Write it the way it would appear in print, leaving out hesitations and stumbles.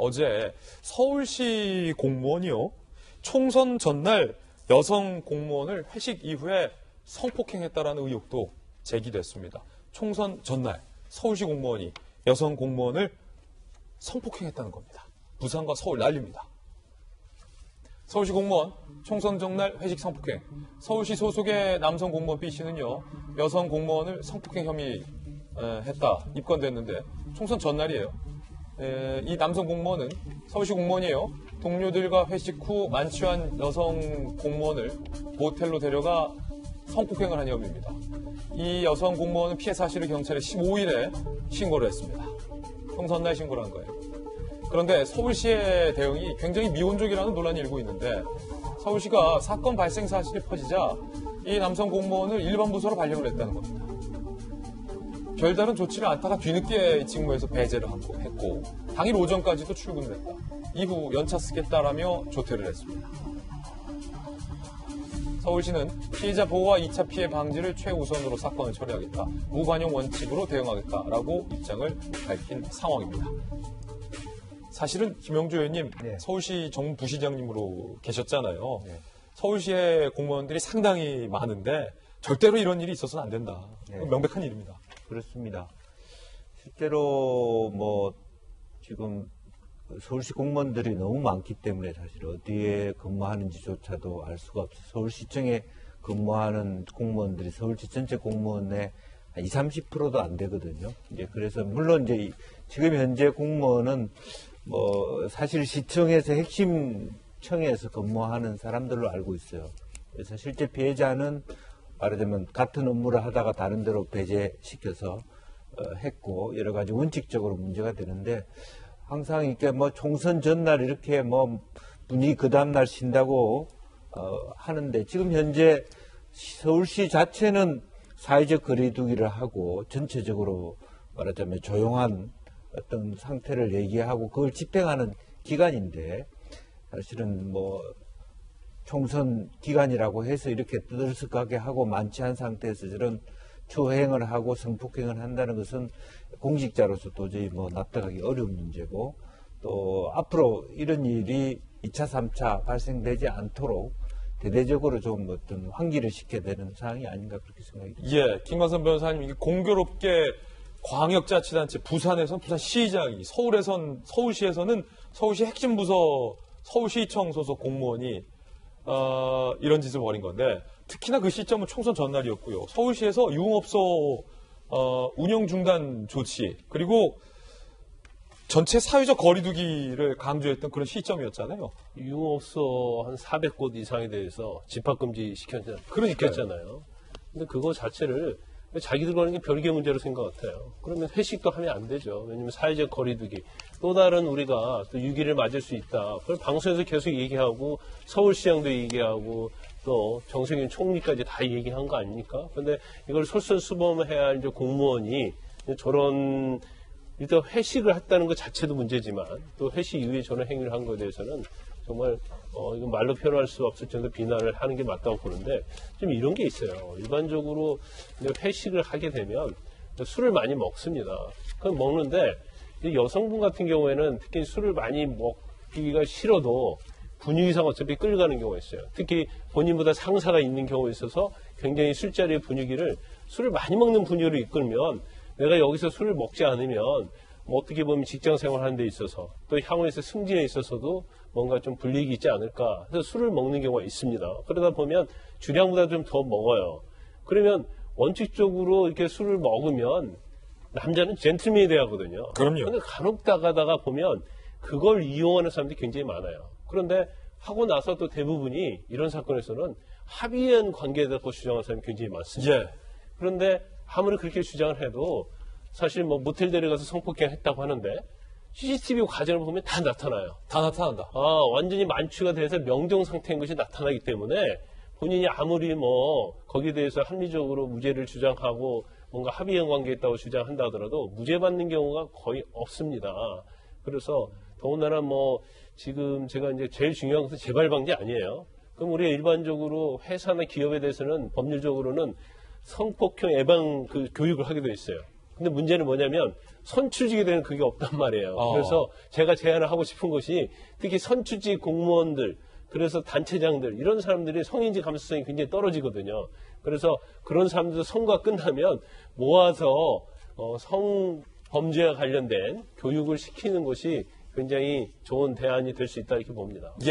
어제 서울시 공무원이요. 총선 전날 여성 공무원을 회식 이후에 성폭행했다라는 의혹도 제기됐습니다. 총선 전날 서울시 공무원이 여성 공무원을 성폭행했다는 겁니다. 부산과 서울 난리입니다. 서울시 공무원 총선 전날 회식 성폭행. 서울시 소속의 남성 공무원 B씨는요. 여성 공무원을 성폭행 혐의 했다 입건됐는데 총선 전날이에요. 이 남성 공무원은 서울시 공무원이에요. 동료들과 회식 후 만취한 여성 공무원을 모텔로 데려가 성폭행을 한 혐의입니다. 이 여성 공무원은 피해 사실을 경찰에 15일에 신고를 했습니다. 총선 날 신고를 한 거예요. 그런데 서울시의 대응이 굉장히 미온적이라는 논란이 일고 있는데 서울시가 사건 발생 사실이 퍼지자 이 남성 공무원을 일반 부서로 발령을 했다는 겁니다. 별다른 조치를 않다가 뒤늦게 직무에서 배제를 했고 당일 오전까지도 출근을 했다. 이후 연차 쓰겠다라며 조퇴를 했습니다. 서울시는 피해자 보호와 2차 피해 방지를 최우선으로 사건을 처리하겠다. 무관용 원칙으로 대응하겠다라고 입장을 밝힌 상황입니다. 사실은 김영주 의원님 네. 서울시 정부부시장님으로 계셨잖아요. 네. 서울시의 공무원들이 상당히 많은데 절대로 이런 일이 있어서는 안 된다. 네. 명백한 일입니다. 그렇습니다. 실제로 지금 서울시 공무원들이 너무 많기 때문에 사실 어디에 근무하는지조차도 알 수가 없어요. 서울시청에 근무하는 공무원들이 서울시 전체 공무원의 한 20, 30%도 안 되거든요. 이제 그래서 물론 이제 지금 현재 공무원은 사실 시청에서 핵심 청에서 근무하는 사람들로 알고 있어요. 그래서 실제 피해자는 말하자면 같은 업무를 하다가 다른 데로 배제시켜서 했고 여러 가지 원칙적으로 문제가 되는데 항상 이렇게 총선 전날 이렇게 분위기 그 다음날 쉰다고 하는데 지금 현재 서울시 자체는 사회적 거리두기를 하고 전체적으로 말하자면 조용한 어떤 상태를 얘기하고 그걸 집행하는 기간인데 사실은 총선 기간이라고 해서 이렇게 떠들썩하게 하고 만취한 상태에서 저런 추행을 하고 성폭행을 한다는 것은 공직자로서 도저히 납득하기 어려운 문제고 또 앞으로 이런 일이 2차, 3차 발생되지 않도록 대대적으로 좀 어떤 환기를 시켜야 되는 상황이 아닌가 그렇게 생각이 듭니다. 예, 김관선 변호사님 이게 공교롭게 광역자치단체 부산에선 부산시장이 서울시에서는 서울시 핵심 부서 서울시청 소속 공무원이 이런 짓을 벌인 건데 특히나 그 시점은 총선 전날이었고요. 서울시에서 유흥업소 운영 중단 조치 그리고 전체 사회적 거리두기를 강조했던 그런 시점이었잖아요. 유흥업소 한 400곳 이상에 대해서 집합금지 시켰잖아요. 근데 그거 자체를 자기들 거는 게 별개 문제로 생각 같아요. 그러면 회식도 하면 안 되죠. 왜냐면 사회적 거리두기. 또 다른 우리가 또 6일을 맞을 수 있다. 그걸 방송에서 계속 얘기하고 서울시장도 얘기하고 또 정세균 총리까지 다 얘기한 거 아닙니까? 그런데 이걸 솔선수범해야 할 이제 공무원이 저런 일단 회식을 했다는 것 자체도 문제지만 또 회식 이후에 저런 행위를 한 것에 대해서는 정말 이건 말로 표현할 수 없을 정도 비난을 하는 게 맞다고 보는데 좀 이런 게 있어요. 일반적으로 회식을 하게 되면 술을 많이 먹습니다. 그럼 먹는데 여성분 같은 경우에는 특히 술을 많이 먹기가 싫어도 분위기상 어차피 끌려가는 경우가 있어요. 특히 본인보다 상사가 있는 경우에 있어서 굉장히 술자리의 분위기를 술을 많이 먹는 분위기로 이끌면 내가 여기서 술을 먹지 않으면 어떻게 보면 직장 생활하는 데 있어서 또 향후에서 승진에 있어서도 뭔가 좀 불이익이 있지 않을까 해서 술을 먹는 경우가 있습니다. 그러다 보면 주량보다 좀 더 먹어요. 그러면 원칙적으로 이렇게 술을 먹으면 남자는 젠틀맨이 돼야 하거든요. 그럼요. 근데 간혹 가다가 보면 그걸 이용하는 사람들이 굉장히 많아요. 그런데 하고 나서 또 대부분이 이런 사건에서는 합의한 관계에 대해서 주장하는 사람이 굉장히 많습니다. 예. 그런데 아무리 그렇게 주장을 해도 사실 모텔 데려가서 성폭행 했다고 하는데 CCTV 과정을 보면 다 나타나요. 다 나타난다. 완전히 만취가 돼서 명정 상태인 것이 나타나기 때문에 본인이 아무리 거기에 대해서 합리적으로 무죄를 주장하고 뭔가 합의한 관계에 있다고 주장한다 하더라도 무죄 받는 경우가 거의 없습니다. 그래서 더군다나 지금 제가 이제 제일 중요한 것은 재발 방지 아니에요. 그럼 우리가 일반적으로 회사나 기업에 대해서는 법률적으로는 성폭행 예방 교육을 하게 돼 있어요. 근데 문제는 뭐냐면 선출직이 되는 그게 없단 말이에요. 어. 그래서 제가 제안을 하고 싶은 것이 특히 선출직 공무원들, 그래서 단체장들 이런 사람들이 성인지 감수성이 굉장히 떨어지거든요. 그래서 그런 사람들 선거가 끝나면 모아서 성범죄와 관련된 교육을 시키는 것이 굉장히 좋은 대안이 될 수 있다 이렇게 봅니다. 예.